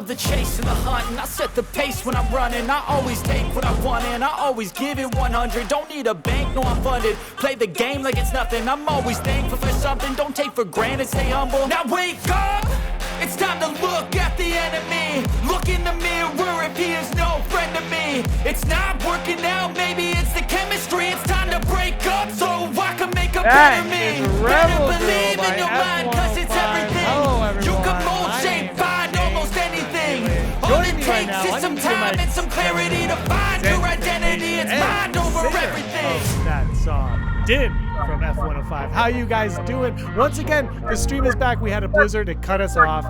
love the chase and the hunt, and I set the pace when I'm running. I always take what I want and I always give it 100. Don't need a bank, no I'm funded. Play the game like it's nothing. I'm always thankful for something. Don't take for granted, stay humble. Now wake up! It's time to look at the enemy. Look in the mirror if he is no friend to me. It's not working out, maybe it's the chemistry. It's time to break up so I can make a better me. Better believe in your mind, cause it's everything. You can mold, shape, find almost anything. All it takes is some time and some clarity to find your identity. It's mind over everything. That song. Din from F105. How you guys doing? Once again, the stream is back. We had a blizzard. It cut us off.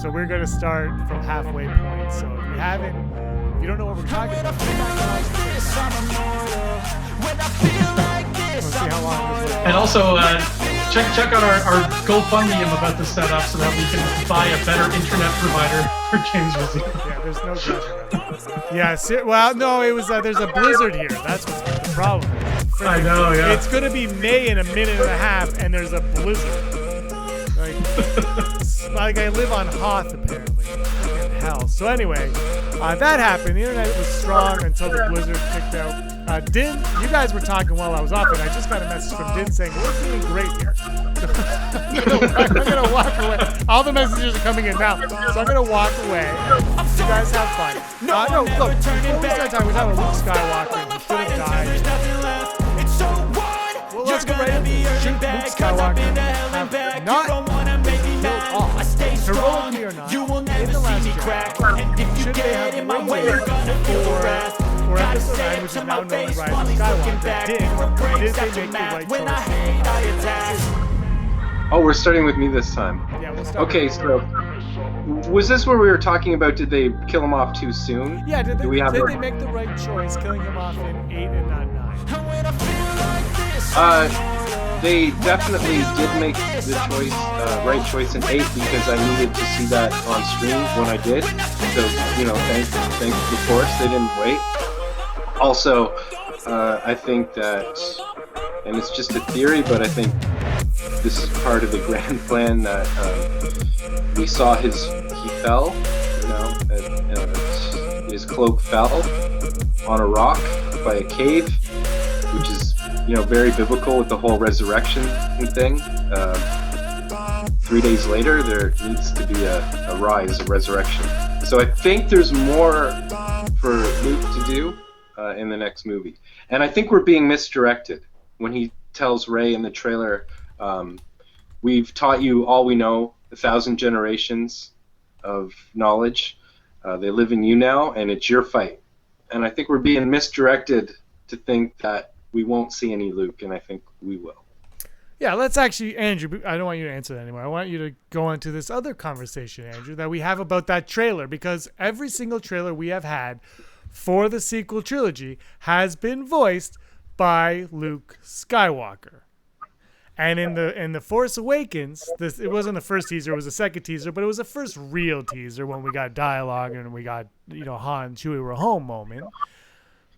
So we're going to start from halfway point. So if you don't know what we're talking about, let's see how long this is. And also, check out our GoFundMe I'm about to set up so that we can buy a better internet provider for James Rizzi. Yeah, there's no judgment. Yeah, well, no, it was there's a blizzard here. That's what's the problem. I know, yeah. It's going to be May in a minute and a half, and there's a blizzard. Like I live on Hoth, apparently. In hell. So anyway, that happened. The internet was strong until the blizzard kicked out. Din, you guys were talking while I was off, and I just got a message from Din saying, we're doing great here. I'm going to walk away. All the messages are coming in now, so I'm going to walk away. You guys have fun. No, look, before we start talking, we're talking about Luke Skywalker. He should have died. Well, let's go right into it. Should Luke Skywalker have not killed off, heroically or not, in the last Jedi? Should they have waited for episode 9, which is now known as Rise of Skywalker? Did they make the right choice? Oh, we're starting with me this time. Yeah, we'll start. Okay, so was this where we were talking about did they kill him off too soon? Yeah, did they make the right choice, killing him off in 8 and not 9? They definitely did make the choice, right choice in 8 because I needed to see that on screen when I did. So, thanks to the Force, they didn't wait. Also, I think that, and it's just a theory, but I think this is part of the grand plan that we saw he fell, his cloak fell on a rock by a cave, which is very biblical with the whole resurrection thing. 3 days later, there needs to be a rise, a resurrection. So I think there's more for Luke to do in the next movie. And I think we're being misdirected when he tells Rey in the trailer, we've taught you all we know, 1,000 generations of knowledge. They live in you now, and it's your fight. And I think we're being misdirected to think that we won't see any Luke, and I think we will. Yeah, let's actually, Andrew, I don't want you to answer that anymore. I want you to go into this other conversation, Andrew, that we have about that trailer, because every single trailer we have had for the sequel trilogy has been voiced by Luke Skywalker. And in the Force Awakens, it wasn't the first teaser, it was the second teaser, but it was the first real teaser when we got dialogue and we got, Han and Chewie were home moment.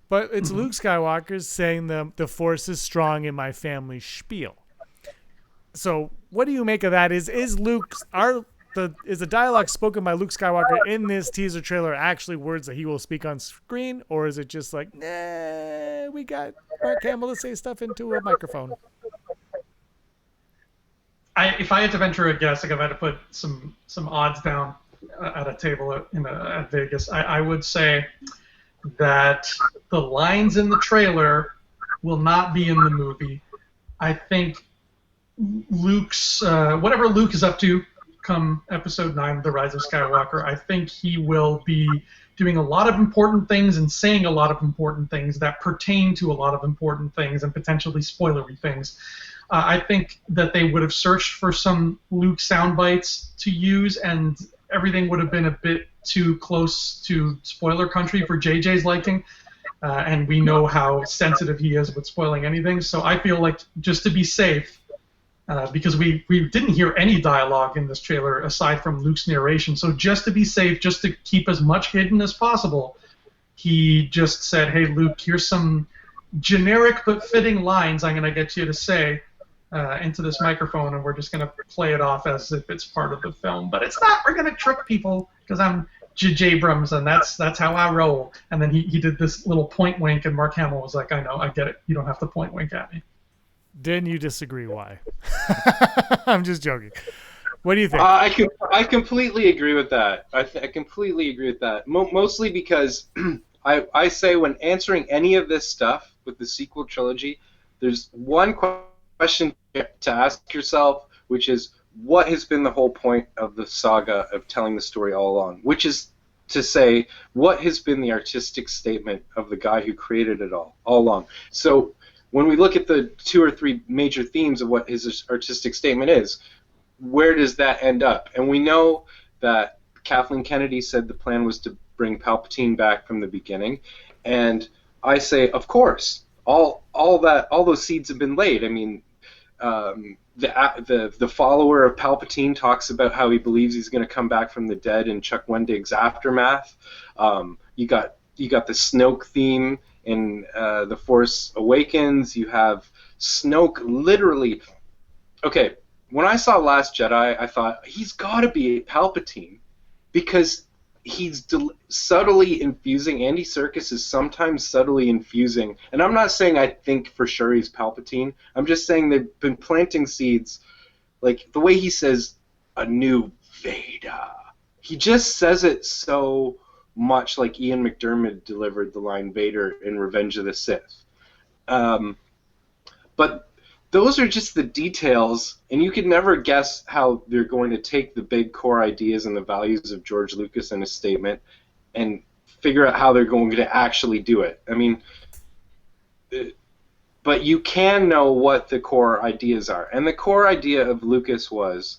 But it's Luke Skywalker saying the Force is strong in my family spiel. So what do you make of that? Is the dialogue spoken by Luke Skywalker in this teaser trailer actually words that he will speak on screen, or is it just like, nah, we got Mark Hamill to say stuff into a microphone? If I had to venture a guess, like if I had to put some odds down at a table at Vegas, I would say that the lines in the trailer will not be in the movie. I think Luke's whatever Luke is up to come episode 9, The Rise of Skywalker, I think he will be doing a lot of important things and saying a lot of important things that pertain to a lot of important things and potentially spoilery things. I think that they would have searched for some Luke sound bites to use, and everything would have been a bit too close to spoiler country for JJ's liking. And we know how sensitive he is with spoiling anything. So I feel like just to be safe, because we didn't hear any dialogue in this trailer aside from Luke's narration. So just to be safe, just to keep as much hidden as possible, he just said, hey, Luke, here's some generic but fitting lines I'm going to get you to say into this microphone, and we're just going to play it off as if it's part of the film. But it's not. We're going to trick people because I'm J.J. Abrams, and that's how I roll. And then he did this little point wink, and Mark Hamill was like, I know, I get it. You don't have to point wink at me. Didn't you disagree? Why? I'm just joking. What do you think? I completely agree with that. I completely agree with that. Mostly because I say when answering any of this stuff with the sequel trilogy, there's one question to ask yourself, which is, what has been the whole point of the saga of telling the story all along? Which is to say, what has been the artistic statement of the guy who created it all along? So when we look at the 2 or 3 major themes of what his artistic statement is, where does that end up? And we know that Kathleen Kennedy said the plan was to bring Palpatine back from the beginning, and I say, of course, all those seeds have been laid. I mean, the follower of Palpatine talks about how he believes he's going to come back from the dead in Chuck Wendig's Aftermath. You got the Snoke theme in The Force Awakens. You have Snoke literally. Okay, when I saw Last Jedi, I thought he's got to be Palpatine because he's subtly infusing. Andy Serkis is sometimes subtly infusing, and I'm not saying I think for sure he's Palpatine. I'm just saying they've been planting seeds, like the way he says a new Vader. He just says it so much like Ian McDiarmid delivered the line Vader in Revenge of the Sith. But those are just the details, and you can never guess how they're going to take the big core ideas and the values of George Lucas and his statement and figure out how they're going to actually do it. I mean, but you can know what the core ideas are. And the core idea of Lucas was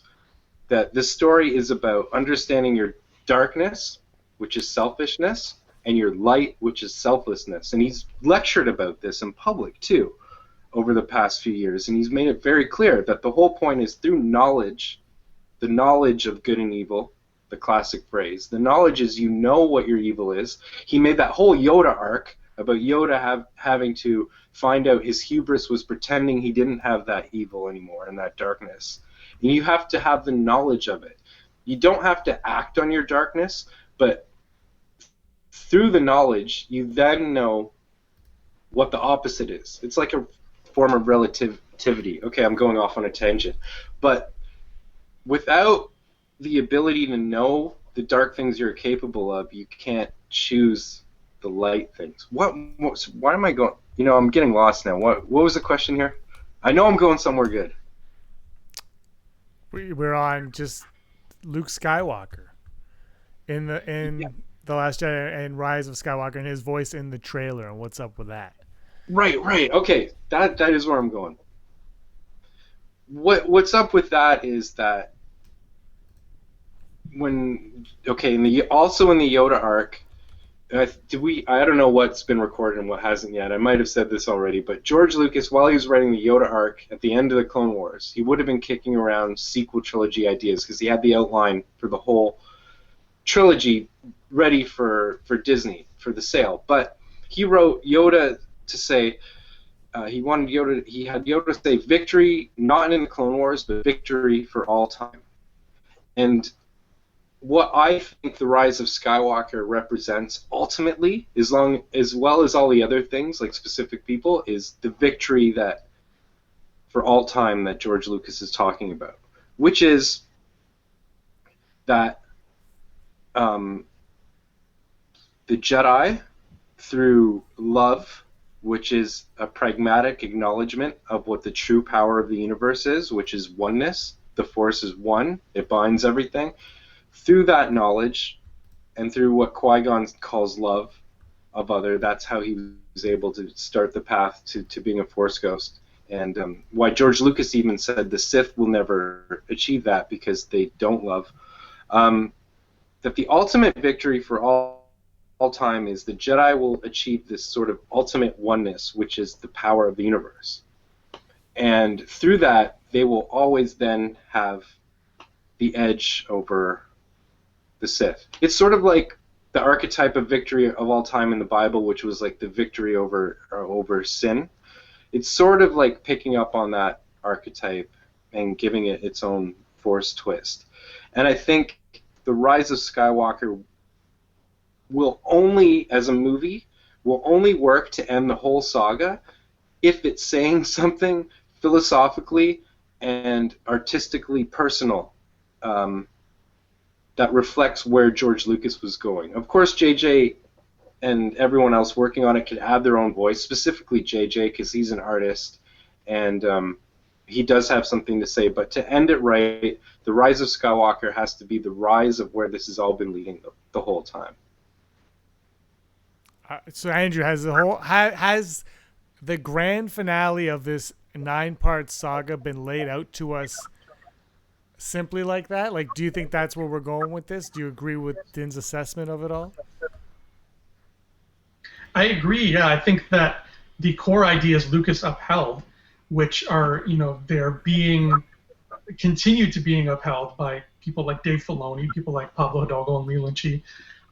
that this story is about understanding your darkness, which is selfishness, and your light, which is selflessness. And he's lectured about this in public, too, over the past few years, and he's made it very clear that the whole point is through knowledge, the knowledge of good and evil, the classic phrase. The knowledge is you know what your evil is. He made that whole Yoda arc about Yoda having to find out his hubris was pretending he didn't have that evil anymore and that darkness. And you have to have the knowledge of it. You don't have to act on your darkness, but through the knowledge, you then know what the opposite is. It's like a form of relativity. Okay, I'm going off on a tangent. But without the ability to know the dark things you're capable of, you can't choose the light things. Why am I going? You know, I'm getting lost now. What was the question here? I know I'm going somewhere good. We're on just Luke Skywalker in the Last Jedi and Rise of Skywalker, and his voice in the trailer, and what's up with that? Right. Okay, that is where I'm going. What's up with that is that also in the Yoda arc, I don't know what's been recorded and what hasn't yet. I might have said this already, but George Lucas, while he was writing the Yoda arc at the end of the Clone Wars, he would have been kicking around sequel trilogy ideas because he had the outline for the whole trilogy ready for Disney for the sale. But he wrote Yoda to say he had Yoda say victory not in the Clone Wars but victory for all time. And what I think the Rise of Skywalker represents ultimately, as well as all the other things like specific people, is the victory that for all time that George Lucas is talking about, which is that the Jedi, through love, which is a pragmatic acknowledgement of what the true power of the universe is, which is oneness. The Force is one. It binds everything. Through that knowledge, and through what Qui-Gon calls love of other, that's how he was able to start the path to being a Force ghost. And why George Lucas even said the Sith will never achieve that because they don't love. That the ultimate victory for all time is the Jedi will achieve this sort of ultimate oneness, which is the power of the universe. And through that, they will always then have the edge over the Sith. It's sort of like the archetype of victory of all time in the Bible, which was like the victory over sin. It's sort of like picking up on that archetype and giving it its own Force twist. And I think the Rise of Skywalker will only, as a movie, will only work to end the whole saga if it's saying something philosophically and artistically personal that reflects where George Lucas was going. Of course, JJ and everyone else working on it could add their own voice, specifically JJ, because he's an artist, and he does have something to say. But to end it right, the Rise of Skywalker has to be the rise of where this has all been leading the whole time. So Andrew, has the grand finale of this 9-part saga been laid out to us simply like that? Like, do you think that's where we're going with this? Do you agree with Din's assessment of it all? I agree. Yeah, I think that the core ideas Lucas upheld, which are, they're being continued to being upheld by people like Dave Filoni, people like Pablo Hidalgo and Lee Lynch.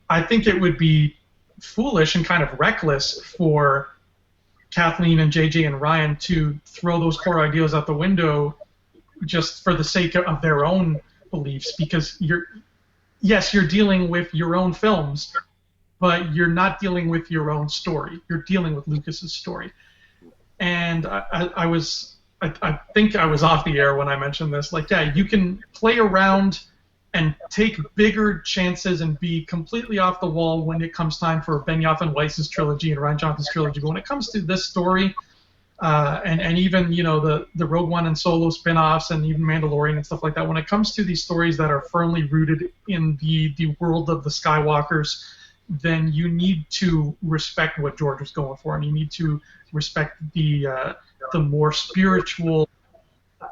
I think it would be foolish and kind of reckless for Kathleen and JJ and Ryan to throw those core ideas out the window just for the sake of their own beliefs, because you're dealing with your own films, but you're not dealing with your own story. You're dealing with Lucas's story. And I think I was off the air when I mentioned this. Like, yeah, you can play around and take bigger chances and be completely off the wall when it comes time for Benioff and Weiss's trilogy and Rian Johnson's trilogy. But when it comes to this story, and even the Rogue One and Solo spin-offs and even Mandalorian and stuff like that, when it comes to these stories that are firmly rooted in the world of the Skywalkers, then you need to respect what George was going for, and you need to respect the more spiritual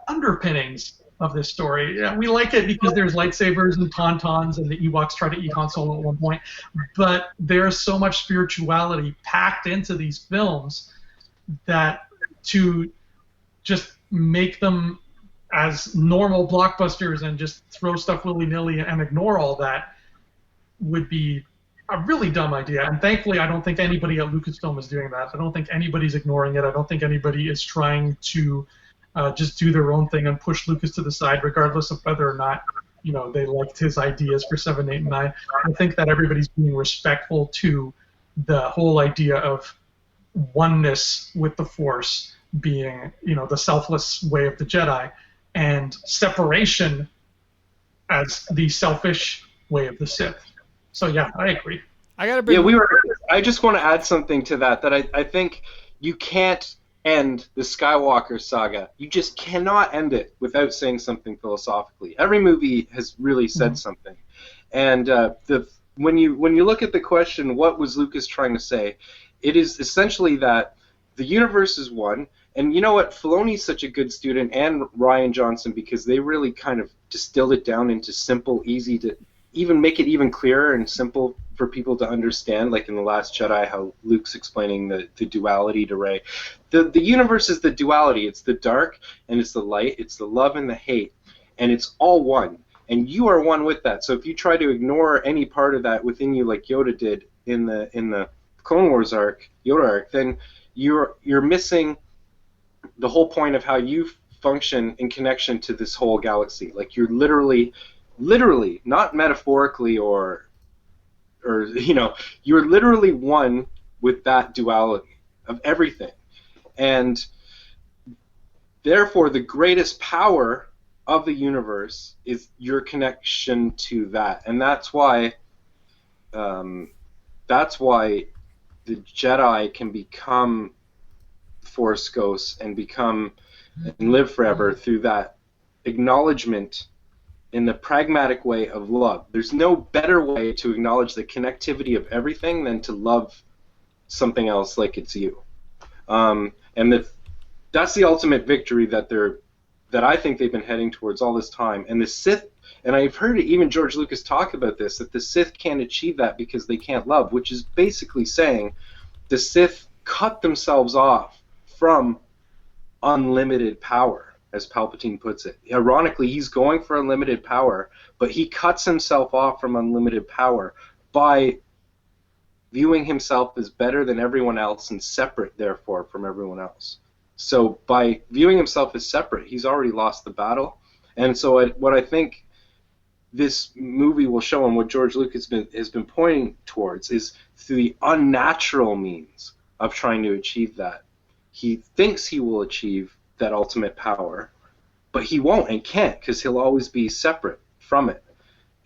underpinnings of this story. Yeah, we like it because there's lightsabers and tauntauns, and the Ewoks try to eat Han Solo at one point, but there's so much spirituality packed into these films that to just make them as normal blockbusters and just throw stuff willy-nilly and ignore all that would be a really dumb idea. And thankfully, I don't think anybody at Lucasfilm is doing that. I don't think anybody's ignoring it. I don't think anybody is trying to just do their own thing and push Lucas to the side, regardless of whether or not they liked his ideas for 7, 8, and 9. I think that everybody's being respectful to the whole idea of oneness with the Force being, the selfless way of the Jedi, and separation as the selfish way of the Sith. So yeah, I agree. I just want to add something to that I think you can't end the Skywalker saga. You just cannot end it without saying something philosophically. Every movie has really said something, and when you look at the question, what was Lucas trying to say? It is essentially that the universe is one, and you know what? Filoni's such a good student, and Rian Johnson, because they really kind of distilled it down into simple, easy to even make it even clearer and simple for people to understand, like in The Last Jedi, how Luke's explaining the duality to Rey. The universe is the duality. It's the dark and it's the light. It's the love and the hate, and it's all one. And you are one with that. So if you try to ignore any part of that within you, like Yoda did in the Clone Wars arc, Yoda arc, then you're missing the whole point of how you function in connection to this whole galaxy. Like, you're literally, not metaphorically or you're literally one with that duality of everything. And therefore, the greatest power of the universe is your connection to that. And that's why the Jedi can become Force ghosts and live forever through that acknowledgement in the pragmatic way of love. There's no better way to acknowledge the connectivity of everything than to love something else like it's you. And that's the ultimate victory that I think they've been heading towards all this time. And the Sith, and I've heard even George Lucas talk about this, that the Sith can't achieve that because they can't love, which is basically saying the Sith cut themselves off from unlimited power, as Palpatine puts it. Ironically, he's going for unlimited power, but he cuts himself off from unlimited power by viewing himself as better than everyone else and separate, therefore, from everyone else. So by viewing himself as separate, he's already lost the battle. And so what I think this movie will show, and what George Lucas has been pointing towards, is through the unnatural means of trying to achieve that. He thinks he will achieve that ultimate power, but he won't and can't, because he'll always be separate from it.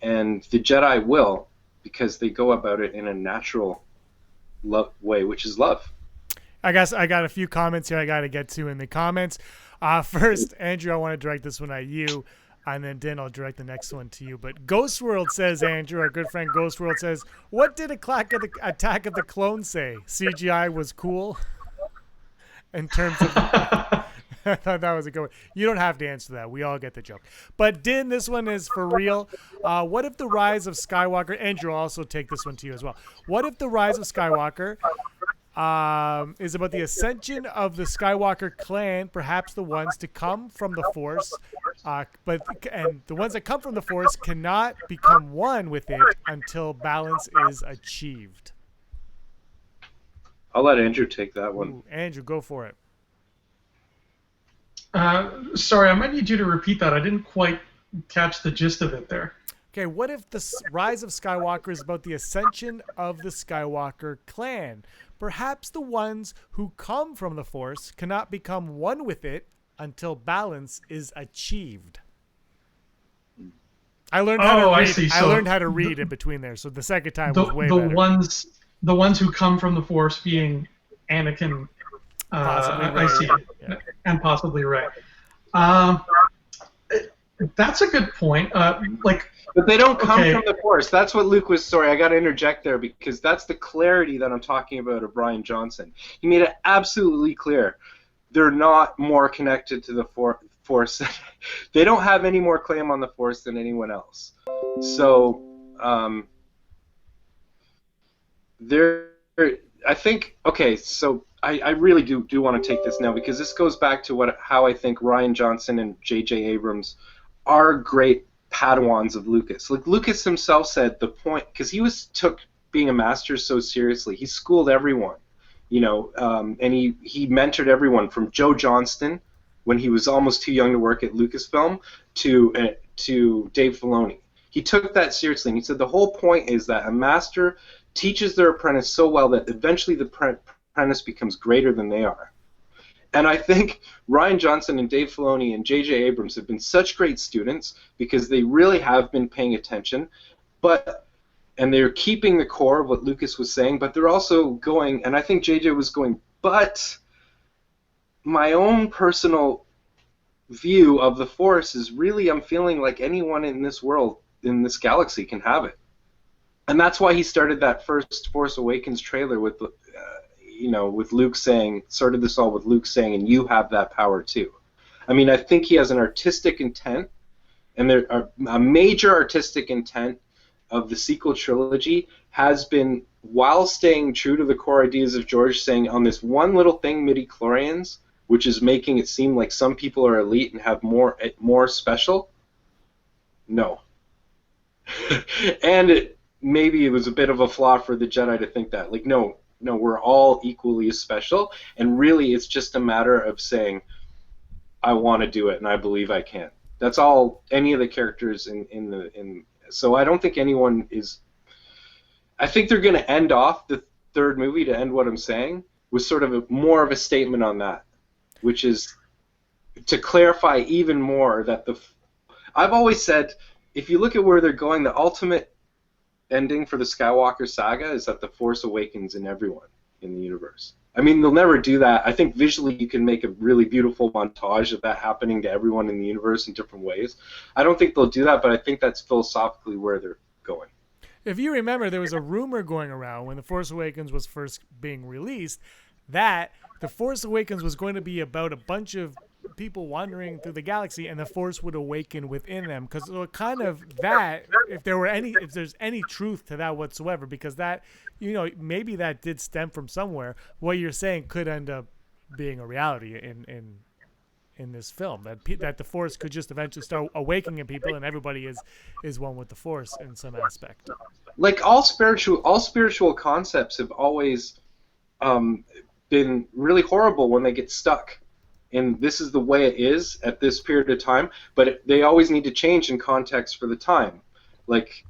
And the Jedi will, because they go about it in a natural way, which is love. I guess I got a few comments here I got to get to in the comments. First, Andrew, I want to direct this one at you, and then Dan, I'll direct the next one to you. But Ghost World says, Andrew, our good friend Ghost World says, what did Attack of the Clones say? CGI was cool? In terms of... I thought that was a good one. You don't have to answer that. We all get the joke. But Din, this one is for real. What if the Rise of Skywalker... Andrew, I'll also take this one to you as well. What if the Rise of Skywalker is about the ascension of the Skywalker clan, perhaps the ones to come from the Force, and the ones that come from the Force cannot become one with it until balance is achieved? I'll let Andrew take that one. Ooh, Andrew, go for it. Sorry, I might need you to repeat that. I didn't quite catch the gist of it there. Okay, what if the Rise of Skywalker is about the ascension of the Skywalker clan? Perhaps the ones who come from the Force cannot become one with it until balance is achieved. I learned how to read. I see. I So learned how to read in between there, so the second time was way better. The ones who come from the Force being Anakin. Possibly I see. Yeah. And possibly Rey. That's a good point. But they don't come from the Force. That's what Luke was... Sorry, I got to interject there, because that's the clarity that I'm talking about of Rian Johnson. He made it absolutely clear. They're not more connected to the Force. They don't have any more claim on the Force than anyone else. So, I think... Okay, so... I really do want to take this now, because this goes back to how I think Rian Johnson and J.J. Abrams are great Padawans of Lucas. Like Lucas himself said, the point, because he took being a master so seriously, he schooled everyone, and he mentored everyone from Joe Johnston when he was almost too young to work at Lucasfilm to Dave Filoni. He took that seriously, and he said the whole point is that a master teaches their apprentice so well that eventually the apprentice becomes greater than they are. And I think Rian Johnson and Dave Filoni and J.J. Abrams have been such great students, because they really have been paying attention, and they're keeping the core of what Lucas was saying, but they're also going, and I think J.J. was going, but my own personal view of the Force is really, I'm feeling like anyone in this world, in this galaxy, can have it. And that's why he started that first Force Awakens trailer with Luke saying, started this all with Luke saying, and you have that power too. I mean, I think he has an artistic intent, and a major artistic intent of the sequel trilogy has been, while staying true to the core ideas of George, saying on this one little thing, midi-chlorians, which is making it seem like some people are elite and have more special. No. And maybe it was a bit of a flaw for the Jedi to think that. Like, no, we're all equally as special, and really it's just a matter of saying, I want to do it, and I believe I can. That's all any of the characters in so I don't think anyone is... I think they're going to end off the third movie, to end what I'm saying, with sort of more of a statement on that, which is to clarify even more that I've always said, if you look at where they're going, the ultimate ending for the Skywalker saga is that the Force awakens in everyone in the universe. I mean, they'll never do that. I think visually you can make a really beautiful montage of that happening to everyone in the universe in different ways. I don't think they'll do that, but I think that's philosophically where they're going. If you remember, there was a rumor going around when The Force Awakens was first being released that The Force Awakens was going to be about a bunch of people wandering through the galaxy, and the Force would awaken within them. Because kind of that, if there's any truth to that whatsoever, because that, maybe that did stem from somewhere. What you're saying could end up being a reality in this film, that the Force could just eventually start awakening people, and everybody is one with the Force in some aspect. Like all spiritual concepts have always been really horrible when they get stuck. And this is the way it is at this period of time, but they always need to change in context for the time. like,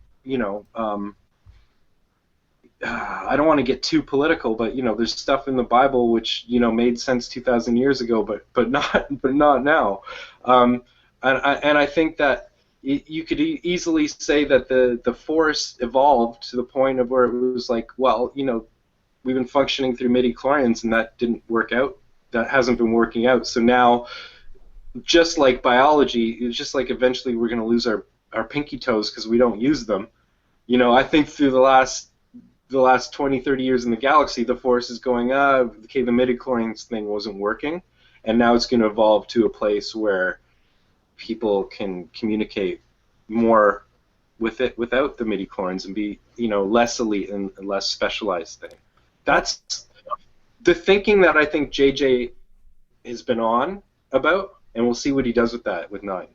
I don't want to get too political, but there's stuff in the Bible which made sense 2,000 years ago, but not now. And I think that you could easily say that the Force evolved to the point of where it was like, well, we've been functioning through midi-chlorians and that didn't work out. That hasn't been working out. So now, just like biology, it's just like eventually we're going to lose our pinky toes because we don't use them. I think through the last 20, 30 years in the galaxy, the Force is going, okay, the midi-chlorians thing wasn't working, and now it's going to evolve to a place where people can communicate more with it without the midi-chlorians and be, less elite and less specialized thing. That's the thinking that I think JJ has been on about, and we'll see what he does with that with 9.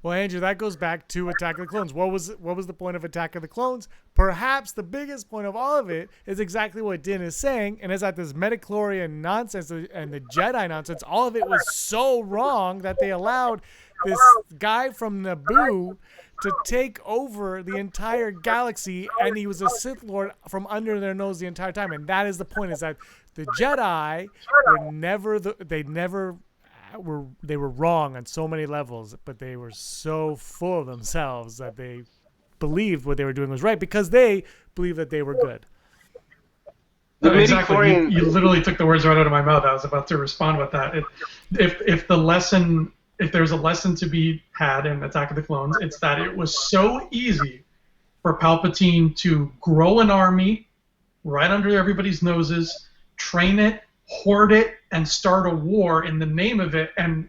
Well, Andrew, that goes back to Attack of the Clones. What was the point of Attack of the Clones? Perhaps the biggest point of all of it is exactly what Din is saying, and is that this midichlorian nonsense and the Jedi nonsense, all of it was so wrong that they allowed this guy from Naboo to take over the entire galaxy, and he was a Sith Lord from under their nose the entire time. And that is the point, is that the Jedi they were wrong on so many levels, but they were so full of themselves that they believed what they were doing was right because they believed that they were good. Exactly. You literally took the words right out of my mouth. I was about to respond with that. If there's a lesson to be had in Attack of the Clones, it's that it was so easy for Palpatine to grow an army right under everybody's noses, train it, hoard it, and start a war in the name of it, and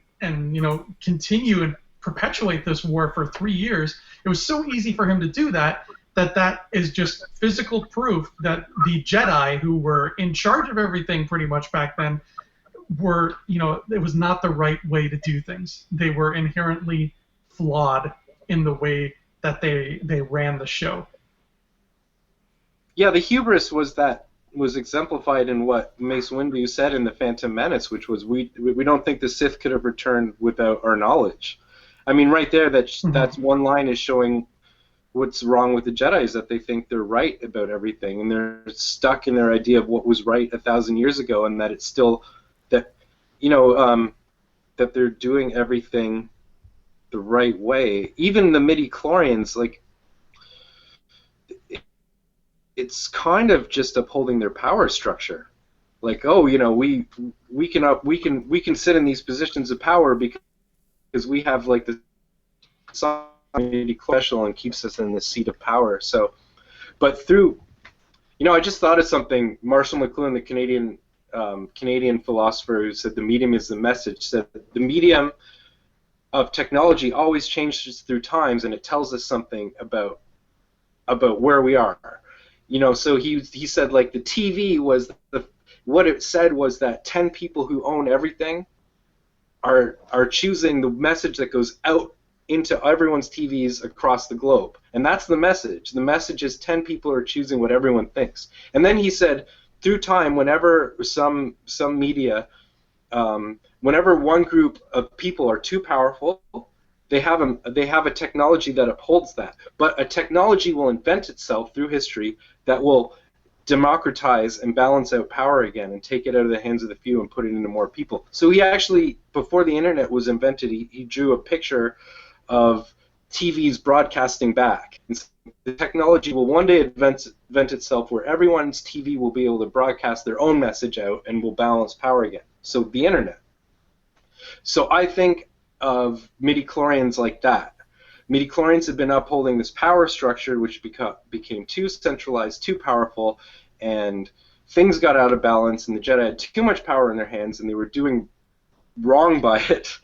continue and perpetuate this war for 3 years. It was so easy for him to do that is just physical proof that the Jedi, who were in charge of everything pretty much back then, were, it was not the right way to do things. They were inherently flawed in the way that they ran the show. Yeah, the hubris was exemplified in what Mace Windu said in The Phantom Menace, which was, we don't think the Sith could have returned without our knowledge. I mean, right there, that's one line is showing what's wrong with the Jedi, is that they think they're right about everything, and they're stuck in their idea of what was right 1,000 years ago, and that it's still that that they're doing everything the right way. Even the midi-chlorians, like, it's kind of just upholding their power structure. Like, we can sit in these positions of power because we have like the special and keeps us in the seat of power. So, but through, I just thought of something. Marshall McLuhan, the Canadian philosopher who said the medium is the message, said the medium of technology always changes through times, and it tells us something about where we are. So he said, like, the TV was what it said was that 10 people who own everything are choosing the message that goes out into everyone's TVs across the globe, and that's the message. The message is 10 people are choosing what everyone thinks. And then he said, through time, whenever some media, whenever one group of people are too powerful, they have a technology that upholds that. But a technology will invent itself through history that will democratize and balance out power again and take it out of the hands of the few and put it into more people. So he actually, before the internet was invented, he drew a picture of TVs broadcasting back. And so the technology will one day invent itself where everyone's TV will be able to broadcast their own message out and will balance power again. So the internet. So I think of midi-chlorians like that. Midi-chlorians have been upholding this power structure, which became too centralized, too powerful, and things got out of balance, and the Jedi had too much power in their hands, and they were doing wrong by it.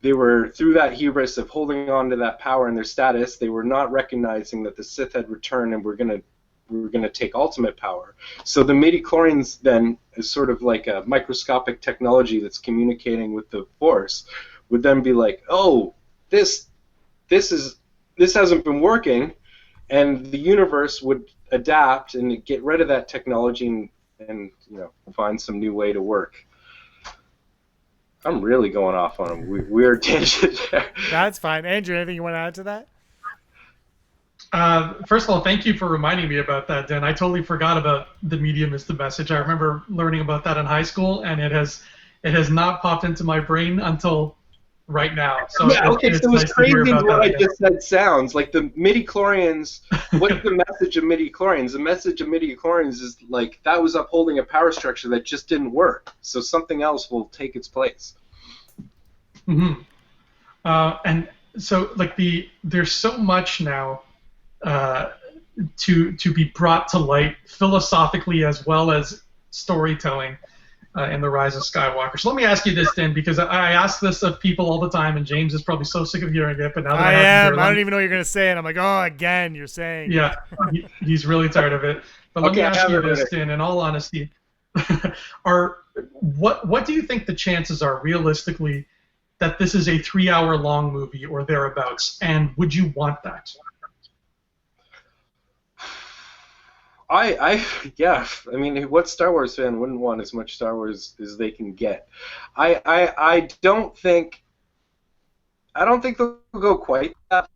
They were, through that hubris of holding on to that power and their status, they were not recognizing that the Sith had returned and were going to take ultimate power. So the midi-chlorians then, is sort of like a microscopic technology that's communicating with the Force, would then be like, oh, this hasn't been working, and the universe would adapt and get rid of that technology and find some new way to work. I'm really going off on a weird tangent there. That's fine. Andrew, anything you want to add to that? First of all, thank you for reminding me about that, Dan. I totally forgot about the medium is the message. I remember learning about that in high school, and it has not popped into my brain until right now. So yeah, okay, it's so nice as to hear crazy as about what that I again. just said sounds, like the midi-chlorians, what's the message of midi-chlorians? The message of midi-chlorians is like that was upholding a power structure that just didn't work, so something else will take its place. Mm-hmm. And so like there's so much now to be brought to light philosophically as well as storytelling in the Rise of Skywalker. So let me ask you this, Dan, because I ask this of people all the time, and James is probably so sick of hearing it. But now that I have I don't even know what you're gonna say, and I'm like, oh, again, you're saying. Yeah, he's really tired of it. But let me ask you this, Dan, in all honesty, what do you think the chances are realistically that this is a 3-hour long movie or thereabouts, and would you want that? Yeah. I mean, what Star Wars fan wouldn't want as much Star Wars as they can get? I don't think they'll go quite that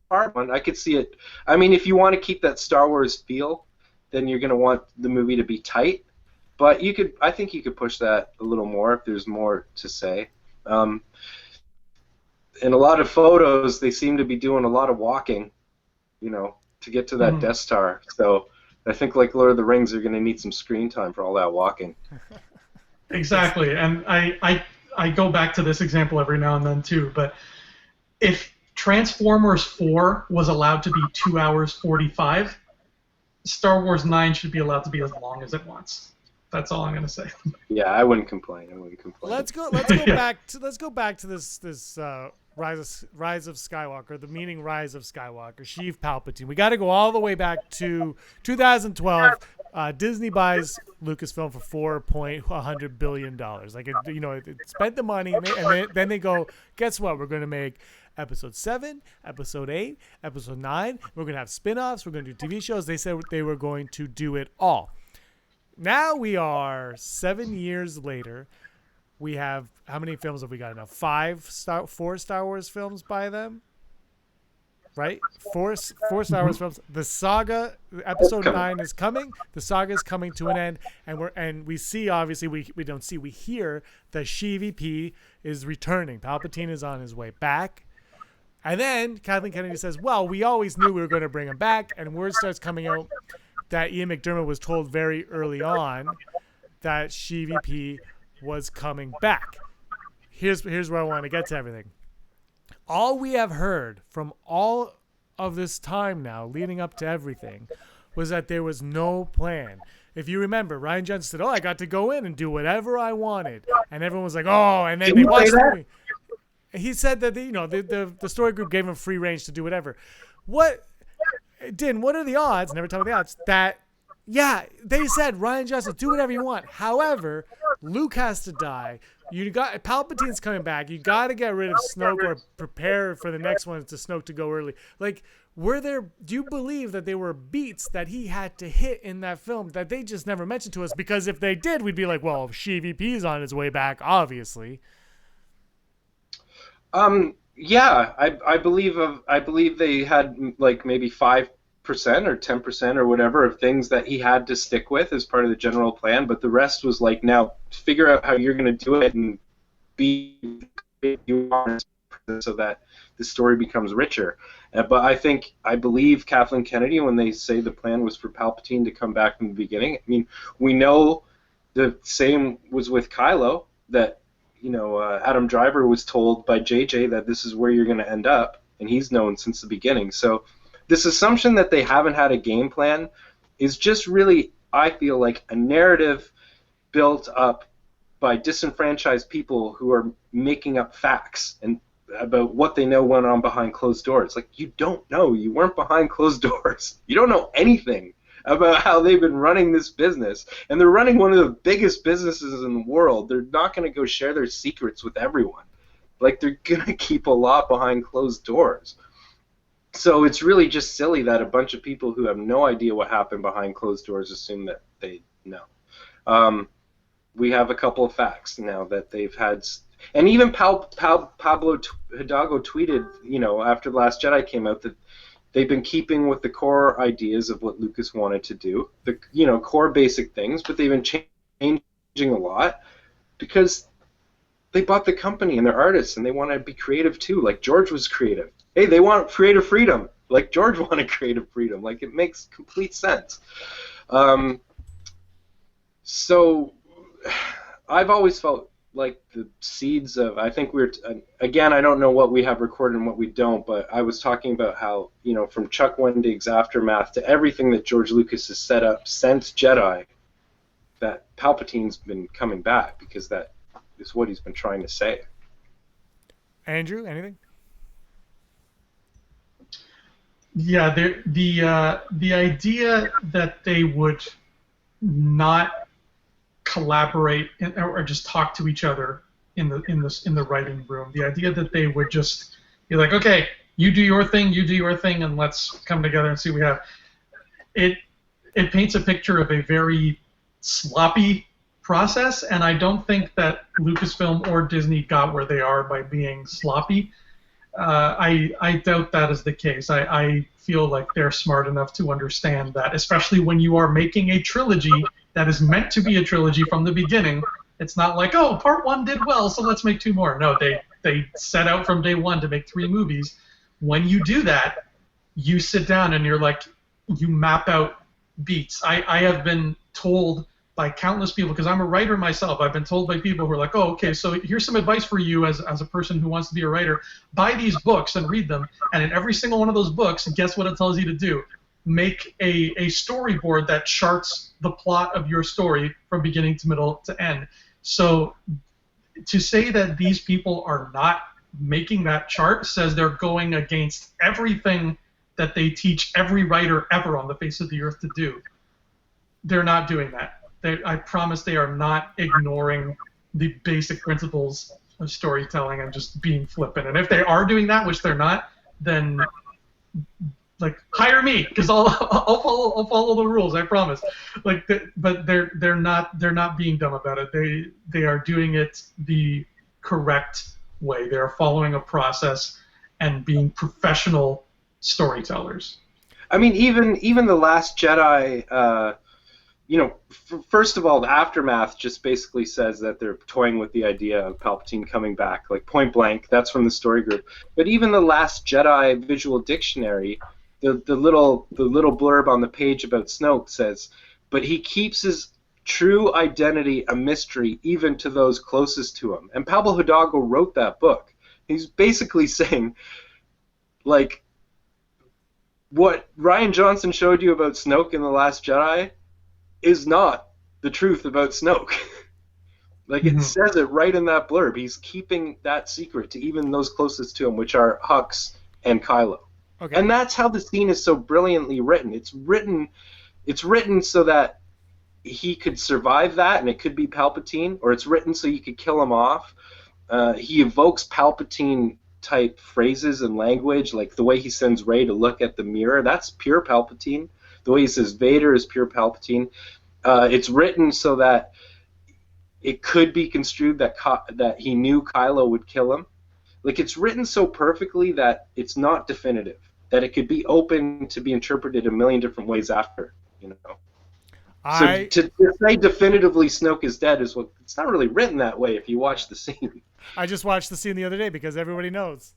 far. I could see it. I mean, if you want to keep that Star Wars feel, then you're going to want the movie to be tight. But I think you could push that a little more if there's more to say. In a lot of photos, they seem to be doing a lot of walking, to get to that Death Star. So I think, like Lord of the Rings, they're going to need some screen time for all that walking. Exactly, and I go back to this example every now and then too. But if Transformers 4 was allowed to be 2 hours 45, Star Wars 9 should be allowed to be as long as it wants. That's all I'm going to say. Yeah, I wouldn't complain. Let's go back to this Rise of Skywalker, the meaning Rise of Skywalker, Sheev Palpatine. We got to go all the way back to 2012. Disney buys Lucasfilm for $4.1 billion. Like it spent the money, and then they go, guess what? We're going to make Episode 7, Episode 8, Episode 9. We're going to have spin-offs. We're going to do TV shows. They said they were going to do it all. Now we are 7 years later. We have, how many films have we got now? 4 Star Wars films by them, right? Four Star Wars films. The saga, Episode 9 is coming. The saga is coming to an end, and we see, obviously, we hear that Sheev is returning. Palpatine is on his way back. And then Kathleen Kennedy says, well, we always knew we were going to bring him back, and word starts coming out that Ian McDiarmid was told very early on that Sheev was coming back. Here's where I want to get to everything. All we have heard from all of this time now, leading up to everything, was that there was no plan. If you remember, Rian Johnson said, I got to go in and do whatever I wanted. And everyone was like, oh, and then they watched the movie. He said that the story group gave him free range to do whatever. What are the odds, never tell me the odds, that, yeah, they said, Rian Johnson, do whatever you want. However, Luke has to die. Palpatine's coming back. You got to get rid of Snoke or prepare for the next one to Snoke to go early. Like, do you believe that there were beats that he had to hit in that film that they just never mentioned to us? Because if they did, we'd be like, well, Sheev on his way back, obviously. Yeah, I believe they had like maybe 5% or 10% or whatever of things that he had to stick with as part of the general plan, but the rest was like, now figure out how you're going to do it and be you are so that the story becomes richer. But I believe Kathleen Kennedy when they say the plan was for Palpatine to come back from the beginning. I mean, we know the same was with Kylo, that Adam Driver was told by JJ that this is where you're going to end up, and he's known since the beginning. So this assumption that they haven't had a game plan is just really, I feel like, a narrative built up by disenfranchised people who are making up facts and about what they know went on behind closed doors. Like, you don't know. You weren't behind closed doors. You don't know anything about how they've been running this business. And they're running one of the biggest businesses in the world. They're not going to go share their secrets with everyone. Like, they're going to keep a lot behind closed doors. So it's really just silly that a bunch of people who have no idea what happened behind closed doors assume that they know. We have a couple of facts now that they've had... And even Pablo Hidalgo tweeted, after The Last Jedi came out, that they've been keeping with the core ideas of what Lucas wanted to do, the core basic things, but they've been changing a lot because they bought the company and they're artists and they want to be creative too. Like George was creative. Hey, they want creative freedom. Like George wanted creative freedom. Like it makes complete sense. So I've always felt like the seeds of, I think again, I don't know what we have recorded and what we don't, but I was talking about how, from Chuck Wendig's Aftermath to everything that George Lucas has set up since Jedi, that Palpatine's been coming back because that is what he's been trying to say. Andrew, anything? Yeah, the idea that they would not collaborate or just talk to each other in the writing room. The idea that they would just be like, okay, you do your thing, and let's come together and see what we have. It paints a picture of a very sloppy process, and I don't think that Lucasfilm or Disney got where they are by being sloppy. I doubt that is the case. I feel like they're smart enough to understand that, especially when you are making a trilogy that is meant to be a trilogy from the beginning. It's not like, oh, part 1 did well, so let's make 2 more. No, they set out from day 1 to make 3 movies. When you do that, you sit down and you're like, you map out beats. I have been told by countless people, because I'm a writer myself, I've been told by people who are like, oh, okay, so here's some advice for you as a person who wants to be a writer. Buy these books and read them, and in every single one of those books, guess what it tells you to do? Make a storyboard that charts the plot of your story from beginning to middle to end. So to say that these people are not making that chart says they're going against everything that they teach every writer ever on the face of the earth to do. They're not doing that. I promise they are not ignoring the basic principles of storytelling and just being flippant. And if they are doing that, which they're not, then like hire me, because I'll follow the rules. I promise. But they're not being dumb about it. They are doing it the correct way. They are following a process and being professional storytellers. I mean, even the Last Jedi. First of all, the Aftermath just basically says that they're toying with the idea of Palpatine coming back, like point blank. That's from the story group. But even the Last Jedi visual dictionary, the little blurb on the page about Snoke says, but he keeps his true identity a mystery even to those closest to him. And Pablo Hidalgo wrote that book. He's basically saying, like, what Rian Johnson showed you about Snoke in The Last Jedi is not the truth about Snoke. Like, it says it right in that blurb. He's keeping that secret to even those closest to him, which are Hux and Kylo. Okay. And that's how the scene is so brilliantly written. It's written so that he could survive that, and it could be Palpatine, or it's written so you could kill him off. He evokes Palpatine-type phrases and language, like the way he sends Rey to look at the mirror. That's pure Palpatine. The way he says Vader is pure Palpatine. It's written so that it could be construed that he knew Kylo would kill him. Like, it's written so perfectly that it's not definitive, that it could be open to be interpreted a million different ways after, So to say definitively Snoke is dead is it's not really written that way if you watch the scene. I just watched the scene the other day because everybody knows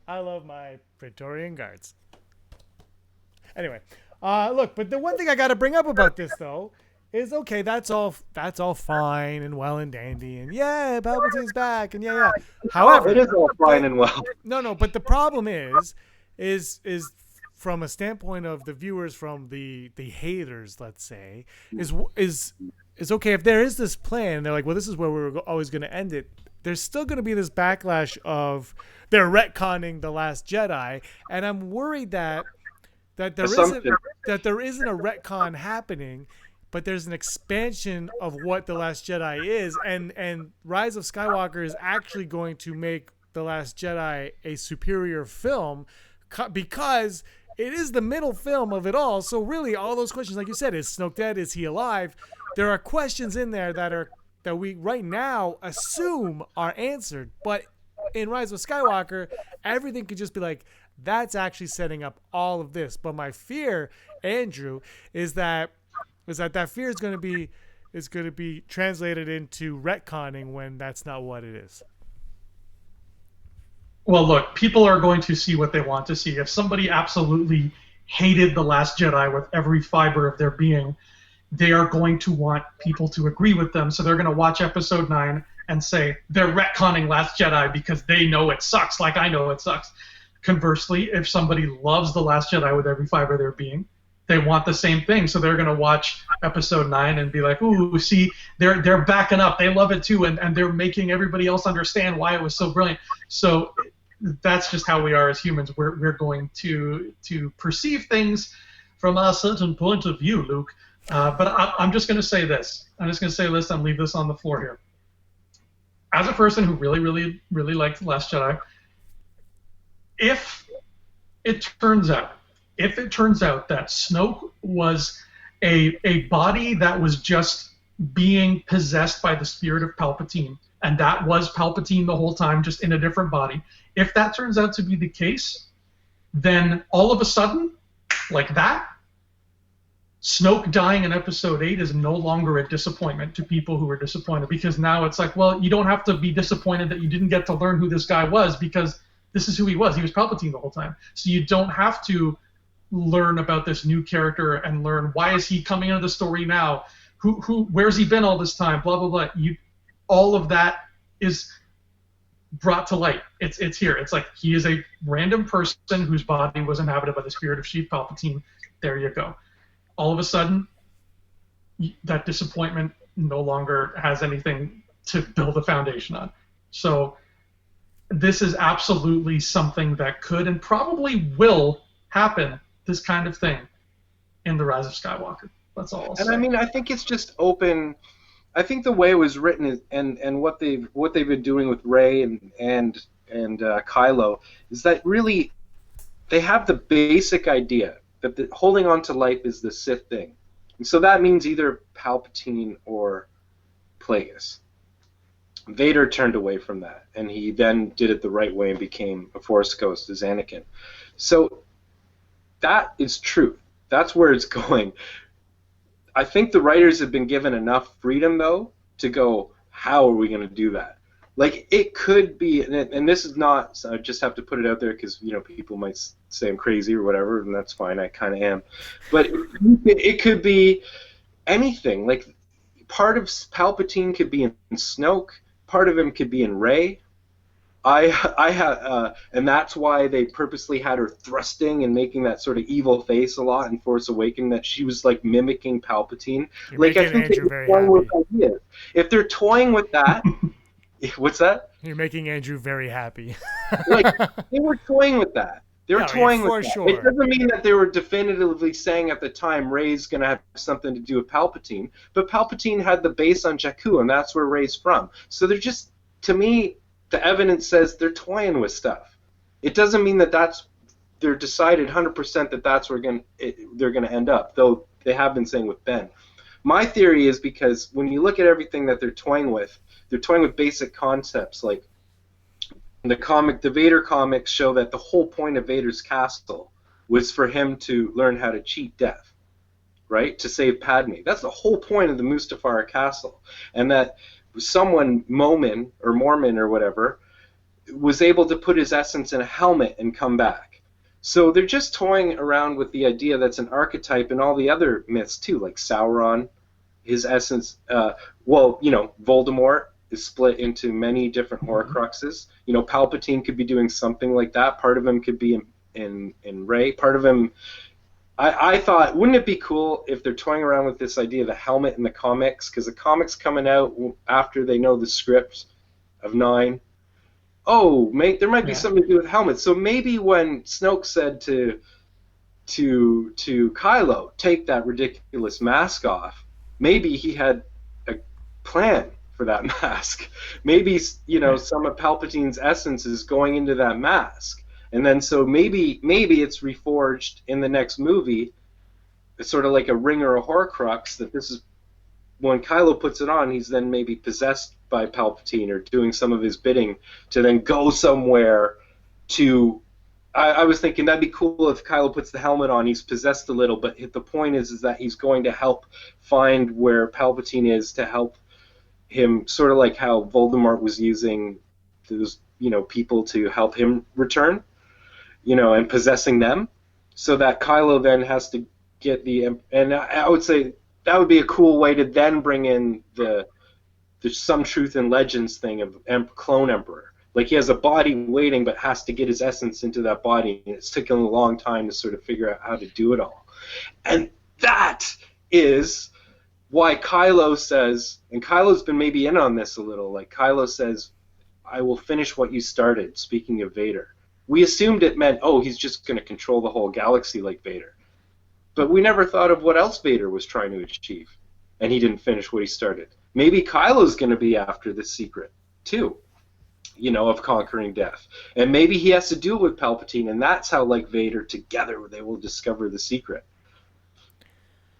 I love my Praetorian Guards. Anyway. Look, but the one thing I got to bring up about this, though, is, okay, that's all fine and well and dandy, and yeah, Palpatine's back, and yeah. However, it is all fine and well. No, but the problem is from a standpoint of the viewers, from the haters, let's say, is okay, if there is this plan, they're like, well, this is where we're always going to end it. There's still going to be this backlash of they're retconning The Last Jedi, and I'm worried that there isn't a retcon happening, but there's an expansion of what The Last Jedi is, and Rise of Skywalker is actually going to make The Last Jedi a superior film because it is the middle film of it all. So really, all those questions, like you said, is Snoke dead? Is he alive? There are questions in there that we right now assume are answered, but in Rise of Skywalker, everything could just be like, That's actually setting up all of this. But my fear, Andrew, is that fear is going to be translated into retconning when that's not what it is. Well, look, people are going to see what they want to see. If somebody absolutely hated The Last Jedi with every fiber of their being, they are going to want people to agree with them. So they're going to watch Episode 9 and say they're retconning Last Jedi because they know it sucks, like I know it sucks. Conversely, if somebody loves The Last Jedi with every fiber of their being, they want the same thing. So they're going to watch Episode 9 and be like, ooh, see, they're backing up. They love it too, and they're making everybody else understand why it was so brilliant. So that's just how we are as humans. We're going to perceive things from a certain point of view, Luke. But I'm just going to say this. I'm just going to say this and leave this on the floor here. As a person who really, really, really liked The Last Jedi, if it turns out that Snoke was a body that was just being possessed by the spirit of Palpatine, and that was Palpatine the whole time, just in a different body, if that turns out to be the case, then all of a sudden, like that, Snoke dying in Episode 8 is no longer a disappointment to people who are disappointed, because now it's like, well, you don't have to be disappointed that you didn't get to learn who this guy was, because this is who he was. He was Palpatine the whole time. So you don't have to learn about this new character and learn why is he coming into the story now, where's he been all this time, blah, blah, blah. All of that is brought to light. It's here. It's like he is a random person whose body was inhabited by the spirit of Sheev Palpatine. There you go. All of a sudden, that disappointment no longer has anything to build a foundation on. So this is absolutely something that could and probably will happen, this kind of thing, in The Rise of Skywalker. That's all I'll say. And I mean, I think it's just open. I think the way it was written is, and what they've been doing with Rey and Kylo is that really they have the basic idea that holding on to life is the Sith thing, and so that means either Palpatine or Plagueis. Vader turned away from that, and he then did it the right way and became a Force Ghost as Anakin. So that is truth. That's where it's going. I think the writers have been given enough freedom, though, to go, how are we going to do that? Like, it could be, and this is not, so I just have to put it out there because, people might say I'm crazy or whatever, and that's fine, I kind of am. But it could be anything. Like, part of Palpatine could be in Snoke, part of him could be in Rey. And that's why they purposely had her thrusting and making that sort of evil face a lot in Force Awakens, that she was like mimicking Palpatine. You're making I think Andrew very happy. Ideas. If they're toying with that, what's that? You're making Andrew very happy. They were toying with that. They were toying with that. Sure. It doesn't mean that they were definitively saying at the time Rey's going to have something to do with Palpatine, but Palpatine had the base on Jakku, and that's where Rey's from. So they're just, to me, the evidence says they're toying with stuff. It doesn't mean that they're decided 100% that that's where they're going to end up, though they have been saying with Ben. My theory is because when you look at everything that they're toying with basic concepts. Like the Vader comics show that the whole point of Vader's castle was for him to learn how to cheat death, right? To save Padme. That's the whole point of the Mustafar castle. And that someone, Mormon or whatever, was able to put his essence in a helmet and come back. So they're just toying around with the idea that's an archetype in all the other myths too, like Sauron, his essence. Voldemort is split into many different Horcruxes. Palpatine could be doing something like that. Part of him could be in Rey. Part of him. I thought, wouldn't it be cool if they're toying around with this idea of the helmet in the comics? Because the comics coming out after they know the script of 9. Oh, there might be something to do with helmets. So maybe when Snoke said to Kylo, take that ridiculous mask off, maybe he had a plan for that mask. Maybe some of Palpatine's essence is going into that mask. And then so maybe it's reforged in the next movie. It's sort of like a ring or a Horcrux, that this is when Kylo puts it on, he's then maybe possessed by Palpatine or doing some of his bidding to then go somewhere to I was thinking that'd be cool if Kylo puts the helmet on. He's possessed a little, but the point is that he's going to help find where Palpatine is to help him, sort of like how Voldemort was using those, people to help him return, and possessing them, so that Kylo then has to get and I would say that would be a cool way to then bring in the some truth in legends thing of clone emperor. Like he has a body waiting, but has to get his essence into that body, and it's taken a long time to sort of figure out how to do it all. And that is why Kylo says, and Kylo's been maybe in on this a little, like Kylo says, I will finish what you started, speaking of Vader. We assumed it meant, oh, he's just going to control the whole galaxy like Vader. But we never thought of what else Vader was trying to achieve, and he didn't finish what he started. Maybe Kylo's going to be after the secret, too, of conquering death. And maybe he has to do it with Palpatine, and that's how, like Vader, together they will discover the secret.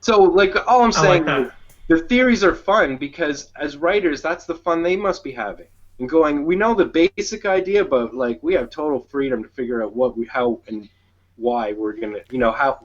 So, like, all I'm saying is the theories are fun because, as writers, that's the fun they must be having. And going, we know the basic idea, but, like, we have total freedom to figure out how and why we're going to,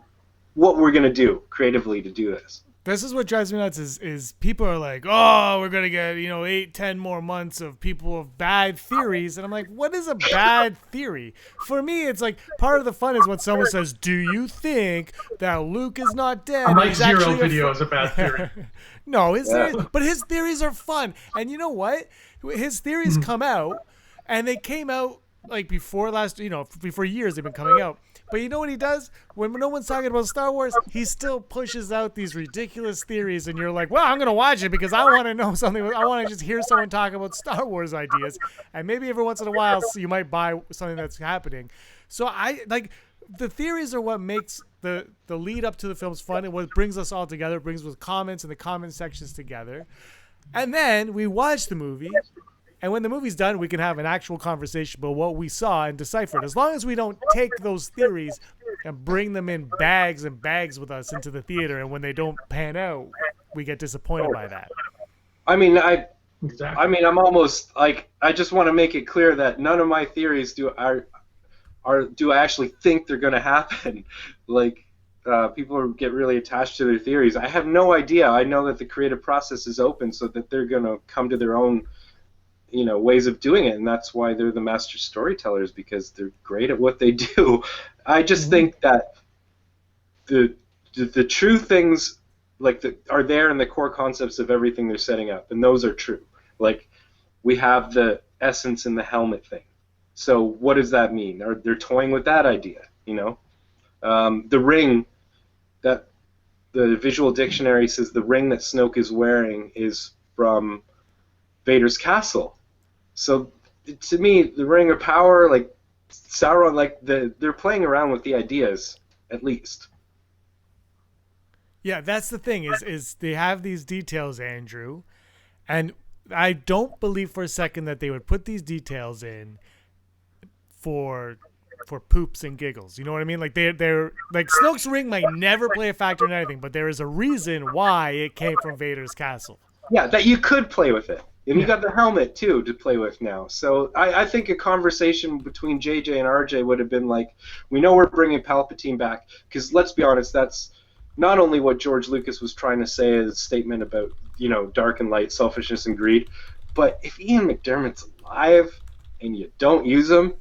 what we're going to do creatively to do this. This is what drives me nuts is people are like, oh, we're going to get, 8-10 more months of people with bad theories. And I'm like, what is a bad theory? For me, it's like part of the fun is when someone says, do you think that Luke is not dead? A Mike Zero video is a bad theory. No, his theories are fun. And you know what? His theories come out, and they came out like before before years they've been coming out. But you know what he does? When no one's talking about Star Wars, he still pushes out these ridiculous theories, and you're like, well, I'm going to watch it because I want to know something. I want to just hear someone talk about Star Wars ideas. And maybe every once in a while you might buy something that's happening. So the theories are what makes the lead up to the films fun, and what brings us all together, brings with comments and the comment sections together. And then we watch the movie. And when the movie's done, we can have an actual conversation about what we saw and decipher it. As long as we don't take those theories and bring them in bags and bags with us into the theater, and when they don't pan out, we get disappointed by that. I mean, I'm almost like, I just want to make it clear that none of my theories do I actually think they're going to happen. Like, people get really attached to their theories. I have no idea. I know that the creative process is open so that they're going to come to their own ways of doing it, and that's why they're the master storytellers, because they're great at what they do. I just think that the true things are there in the core concepts of everything they're setting up, and those are true. Like, we have the essence in the helmet thing. So what does that mean? They're toying with that idea, the ring, that the visual dictionary says the ring that Snoke is wearing is from Vader's castle. So to me, the Ring of Power, like Sauron, like they're playing around with the ideas, at least. Yeah, that's the thing is they have these details, Andrew, and I don't believe for a second that they would put these details in for poops and giggles. You know what I mean? Like they're like, Snoke's ring might never play a factor in anything, but there is a reason why it came from Vader's castle. Yeah, that you could play with it. And you got the helmet, too, to play with now. So I think a conversation between JJ and RJ would have been like, we know we're bringing Palpatine back, because let's be honest, that's not only what George Lucas was trying to say as a statement about, dark and light, selfishness and greed, but if Ian McDermott's alive and you don't use him,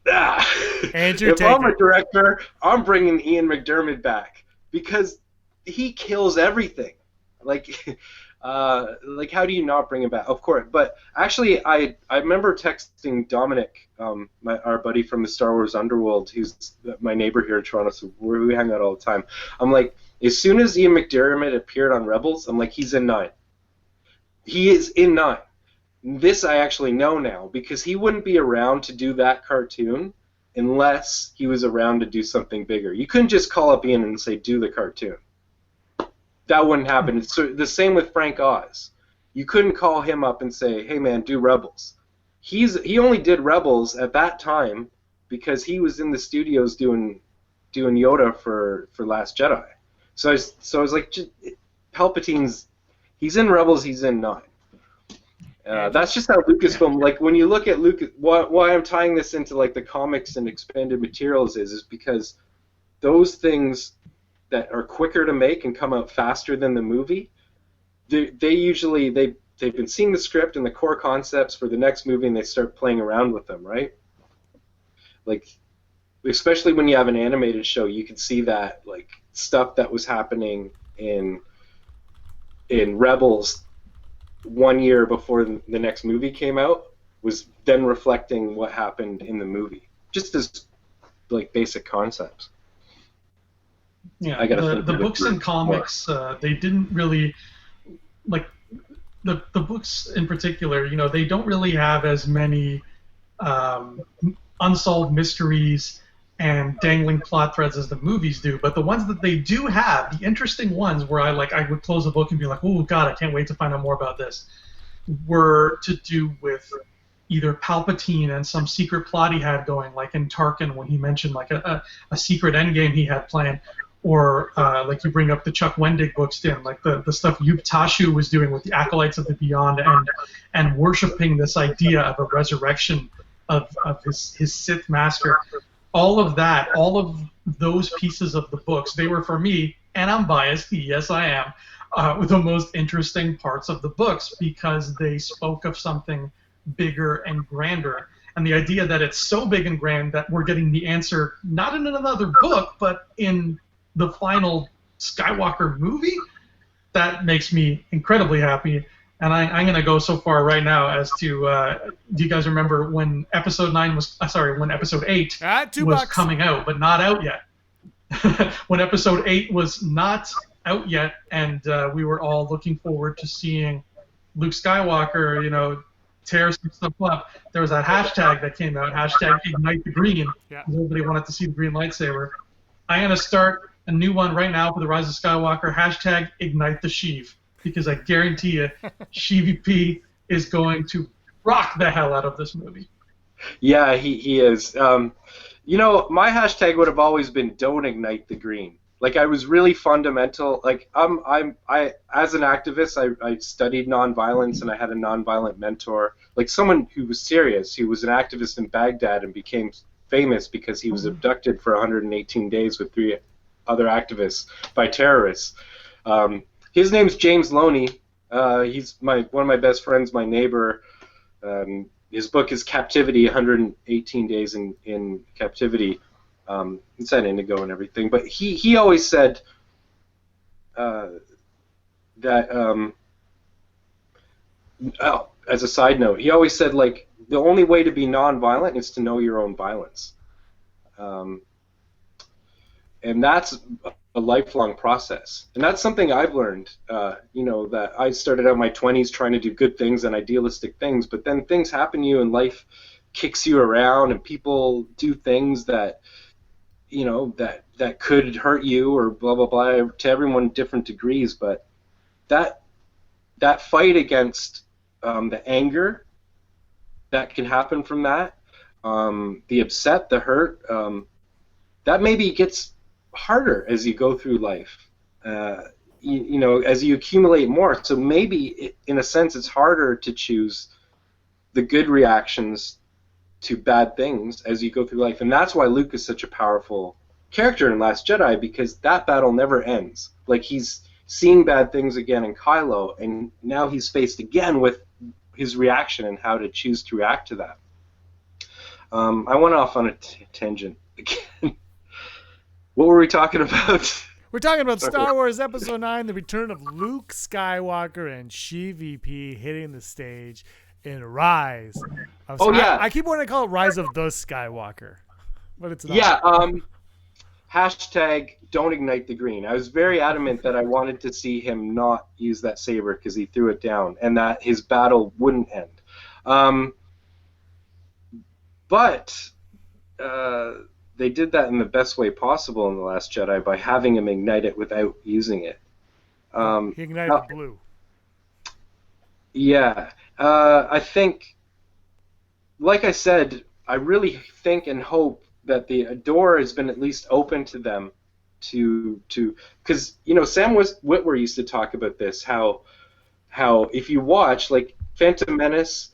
Andrew, if I'm a director, I'm bringing Ian McDermott back, because he kills everything. Like, how do you not bring him back? Of course, but actually, I remember texting Dominic, our buddy from the Star Wars Underworld, who's my neighbor here in Toronto, so we hang out all the time. I'm like, as soon as Ian McDermott appeared on Rebels, I'm like, he's in 9. He is in 9. This I actually know now, because he wouldn't be around to do that cartoon unless he was around to do something bigger. You couldn't just call up Ian and say, do the cartoon. That wouldn't happen. It's the same with Frank Oz. You couldn't call him up and say, hey man, do Rebels. He only did Rebels at that time because he was in the studios doing Yoda for Last Jedi. So I was like, Palpatine's, he's in Rebels, he's in 9. That's just how Lucasfilm, like when you look at why I'm tying this into like the comics and expanded materials is because those things that are quicker to make and come out faster than the movie, they've been seeing the script and the core concepts for the next movie and they start playing around with them, right? Like, especially when you have an animated show, you can see that like stuff that was happening in Rebels 1 year before the next movie came out was then reflecting what happened in the movie, just as like basic concepts. Yeah, the books and comics, they didn't really, like, the books in particular, you know, they don't really have as many unsolved mysteries and dangling plot threads as the movies do, but the ones that they do have, the interesting ones where I would close the book and be like, oh god, I can't wait to find out more about this, were to do with either Palpatine and some secret plot he had going, like in Tarkin when he mentioned like a secret endgame he had planned, or like you bring up the Chuck Wendig books, Tim, like the stuff Yup Tashu was doing with the Acolytes of the Beyond and worshiping this idea of a resurrection of his Sith master. All of that, all of those pieces of the books, they were for me, and I'm biased, yes I am, the most interesting parts of the books because they spoke of something bigger and grander. And the idea that it's so big and grand that we're getting the answer not in another book, but in the final Skywalker movie, that makes me incredibly happy. And I'm going to go so far right now as to, do you guys remember when Episode 8 was coming out, but not out yet? When Episode 8 was not out yet, and we were all looking forward to seeing Luke Skywalker, you know, tear some stuff up, there was that hashtag that came out, hashtag Ignite the Green, because everybody wanted to see the green lightsaber. I'm going to start a new one right now for the Rise of Skywalker, hashtag Ignite the Sheev, because I guarantee you, Sheevy is going to rock the hell out of this movie. Yeah, he is. You know, my hashtag would have always been "Don't Ignite the Green." Like, I was really fundamental. Like, I as an activist, I studied nonviolence, and I had a nonviolent mentor, like someone who was serious. He was an activist in Baghdad and became famous because he was abducted for 118 days with 3 other activists by terrorists. His name's James Loney. He's one of my best friends, my neighbor. His book is Captivity, 118 Days in Captivity. It's at Indigo and everything. But he always said that, as a side note, he always said, like, the only way to be nonviolent is to know your own violence. And that's a lifelong process. And that's something I've learned, you know, that I started out in my 20s trying to do good things and idealistic things, but then things happen to you and life kicks you around and people do things that, you know, that could hurt you or blah, blah, blah, to everyone different degrees. But that fight against the anger that can happen from that, the upset, the hurt, that maybe gets harder as you go through life, you know, as you accumulate more. So maybe, in a sense, it's harder to choose the good reactions to bad things as you go through life. And that's why Luke is such a powerful character in Last Jedi, because that battle never ends. Like, he's seeing bad things again in Kylo, and now he's faced again with his reaction and how to choose to react to that. I went off on a tangent again. What were we talking about? We're talking about Star Wars Episode 9, the return of Luke Skywalker and Sheevy hitting the stage in Rise of yeah. I keep wanting to call it Rise of the Skywalker, but it's not. Yeah, hashtag Don't Ignite the Green. I was very adamant that I wanted to see him not use that saber because he threw it down and that his battle wouldn't end. But they did that in the best way possible in The Last Jedi by having him ignite it without using it. He ignited blue. Yeah. I think, like I said, I really think and hope that the door has been at least open to them to because, you know, Sam Witwer used to talk about this, how if you watch, like, Phantom Menace,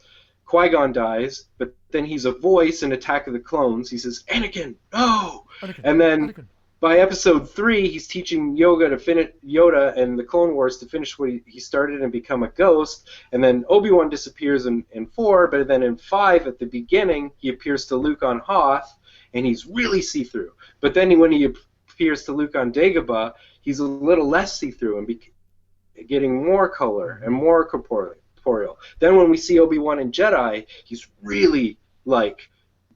Qui-Gon dies, but then he's a voice in Attack of the Clones. He says, Anakin, no! Anakin, And then Anakin. by episode 3, he's teaching Yoda and the Clone Wars to finish what he started and become a ghost. And then Obi-Wan disappears in 4, but then in 5, at the beginning, he appears to Luke on Hoth, and he's really see-through. But then when he appears to Luke on Dagobah, he's a little less see-through and getting more color and more corporeal. Then when we see Obi-Wan in Jedi, he's really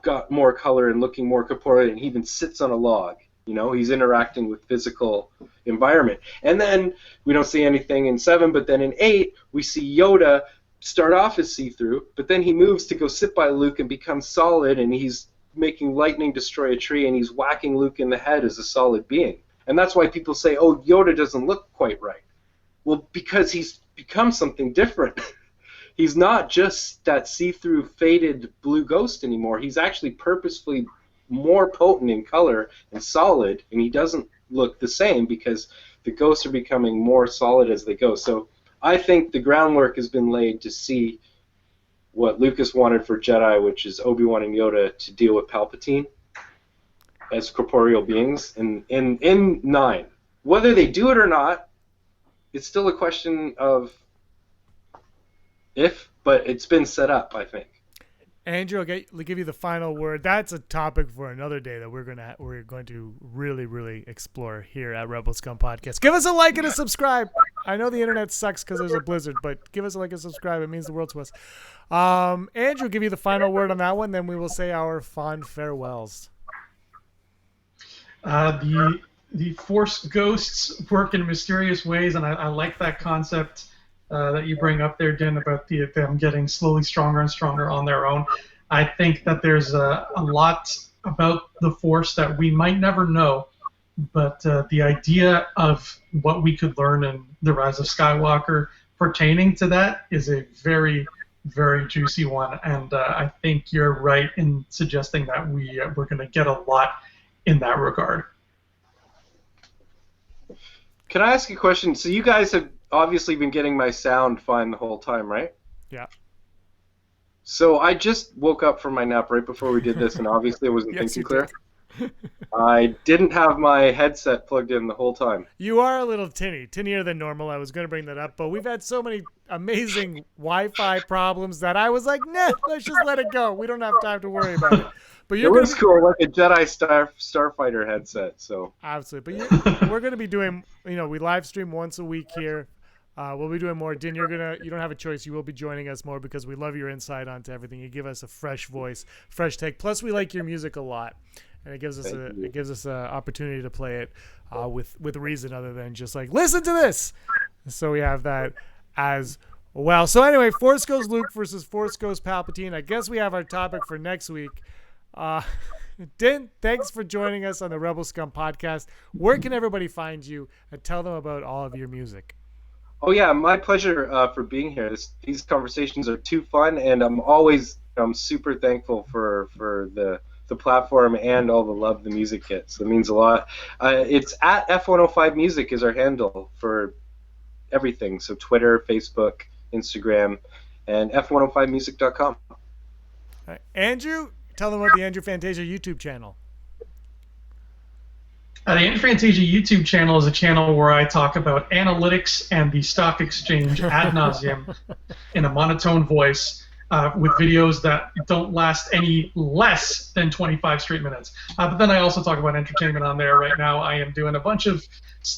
got more color and looking more corporeal, and he even sits on a log. He's interacting with physical environment. And then we don't see anything in 7, but then in 8, we see Yoda start off as see-through, but then he moves to go sit by Luke and become solid, and he's making lightning destroy a tree, and he's whacking Luke in the head as a solid being. And that's why people say, oh, Yoda doesn't look quite right. Well, because he's become something different. He's not just that see-through faded blue ghost anymore. He's actually purposefully more potent in color and solid, and he doesn't look the same because the ghosts are becoming more solid as they go. So I think the groundwork has been laid to see what Lucas wanted for Jedi, which is Obi-Wan and Yoda to deal with Palpatine as corporeal beings in 9. Whether they do it or not, it's still a question of if, but it's been set up, I think. Andrew, I'll give you the final word. That's a topic for another day that we're going to really, really explore here at Rebel Scum Podcast. Give us a like and a subscribe. I know the internet sucks because there's a blizzard, but give us a like and subscribe. It means the world to us. Andrew, give you the final word on that one, then we will say our fond farewells. The Force ghosts work in mysterious ways, and I like that concept that you bring up there, Din, about them getting slowly stronger and stronger on their own. I think that there's a lot about the Force that we might never know, but the idea of what we could learn in The Rise of Skywalker pertaining to that is a very, very juicy one, and I think you're right in suggesting that we're going to get a lot in that regard. Can I ask you a question? So you guys have obviously been getting my sound fine the whole time, right? Yeah. So I just woke up from my nap right before we did this, and obviously I wasn't Yes, thinking you clear. I didn't have my headset plugged in the whole time. You are a little tinnier than normal. I was going to bring that up, but we've had so many amazing Wi-Fi problems that I was like, nah, let's just let it go. We don't have time to worry about it. But It was cool, like a Jedi Starfighter headset. So absolutely. But we're going to be doing, we live stream once a week here. We'll be doing more. Din, you don't have a choice. You will be joining us more because we love your insight onto everything. You give us a fresh voice, fresh take. Plus, we like your music a lot, and it gives us an opportunity to play it with reason, other than just like listen to this. So we have that as well. So anyway, Force Ghost Luke versus Force Ghost Palpatine. I guess we have our topic for next week. Din, thanks for joining us on the Rebel Scum Podcast. Where can everybody find you, and tell them about all of your music? Oh yeah, my pleasure for being here. These conversations are too fun, and I'm super thankful for the platform and all the love the music gets. It means a lot. It's at F105 Music is our handle for everything. So Twitter, Facebook, Instagram, and F105music.com. All right. Andrew, tell them about the Andrew Fantasia YouTube channel. The Andrew Fantasia YouTube channel is a channel where I talk about analytics and the stock exchange ad nauseum in a monotone voice with videos that don't last any less than 25 straight minutes. But then I also talk about entertainment on there. Right now I am doing a bunch of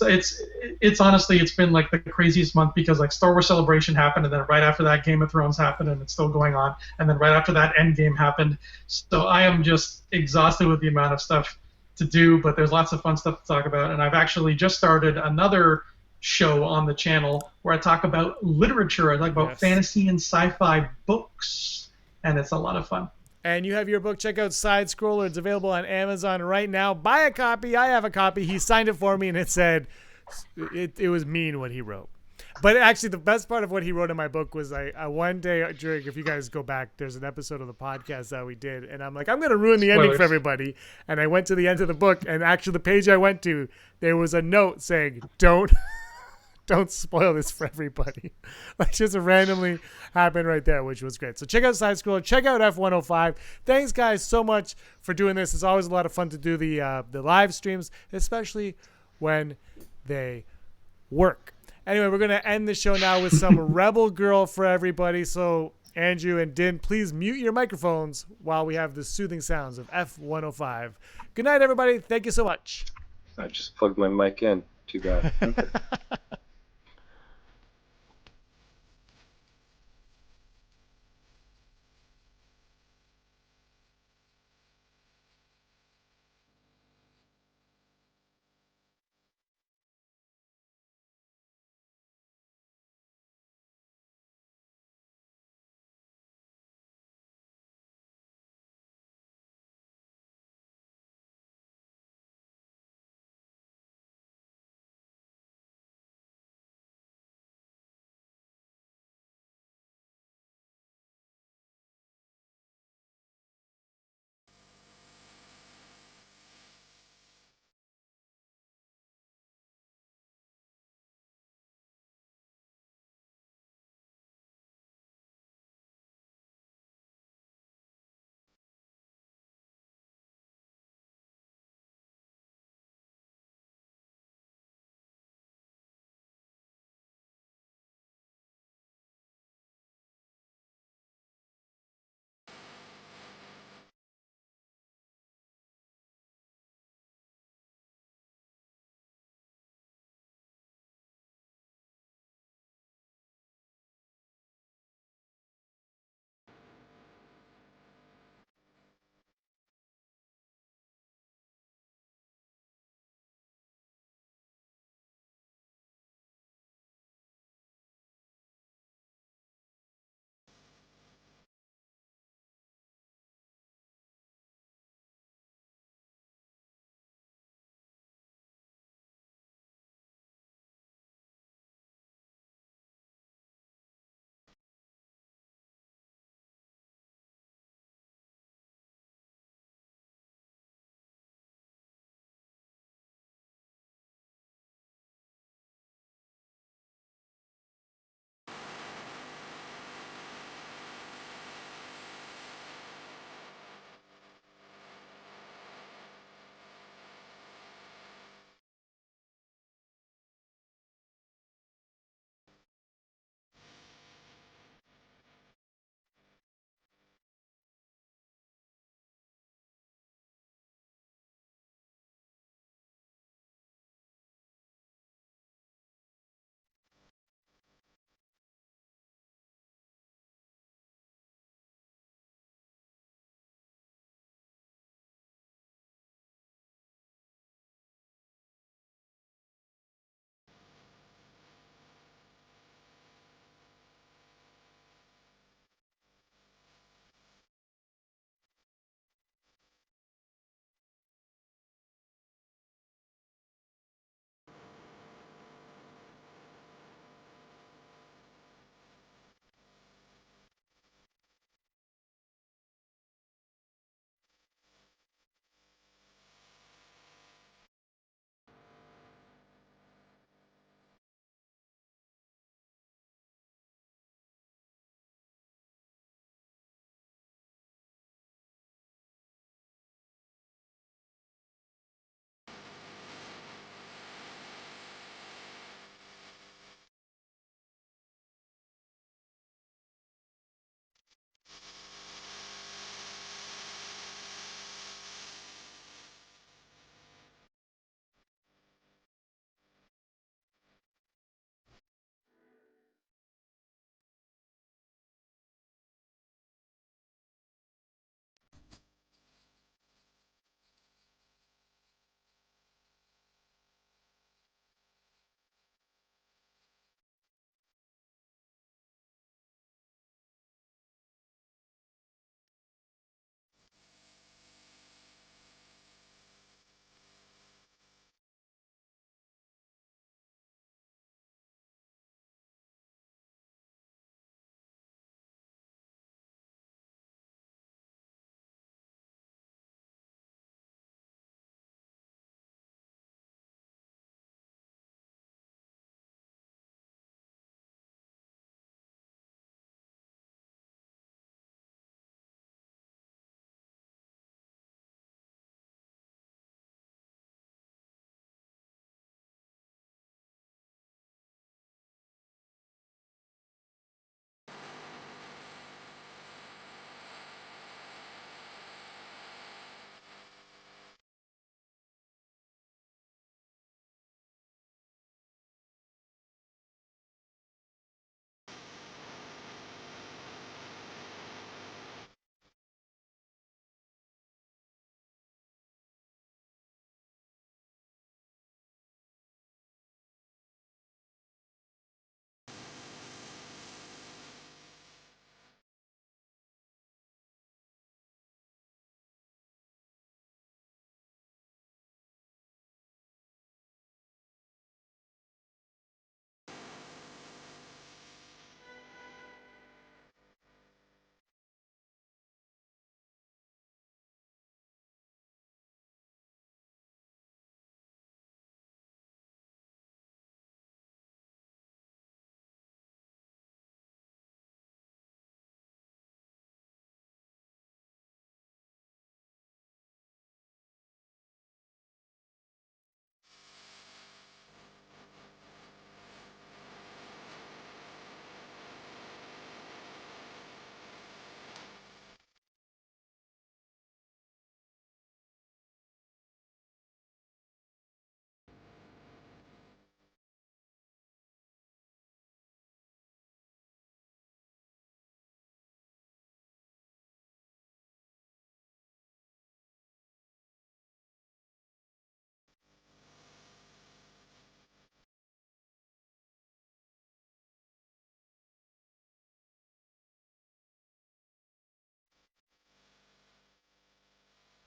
it's honestly, it's been like the craziest month because like Star Wars Celebration happened, and then right after that Game of Thrones happened, and it's still going on, and then right after that Endgame happened. So I am just exhausted with the amount of stuff to do, but there's lots of fun stuff to talk about, and I've actually just started another show on the channel where I talk about literature. I talk about fantasy and sci-fi books, and it's a lot of fun. And you have your book. Check out Side Scroller. It's available on Amazon right now. Buy a copy. I have a copy. He signed it for me, and it said it was mean what he wrote. But actually, the best part of what he wrote in my book was I one day during, if you guys go back, there's an episode of the podcast that we did, and I'm like, I'm going to ruin the ending for everybody. And I went to the end of the book, and actually the page I went to, there was a note saying, don't don't spoil this for everybody. Like, just randomly happened right there, which was great. So check out Side Scroller. Check out F105. Thanks, guys, so much for doing this. It's always a lot of fun to do the live streams, especially when they work. Anyway, we're going to end the show now with some Rebel Girl for everybody. So Andrew and Din, please mute your microphones while we have the soothing sounds of F105. Good night, everybody. Thank you so much. I just plugged my mic in. Too bad.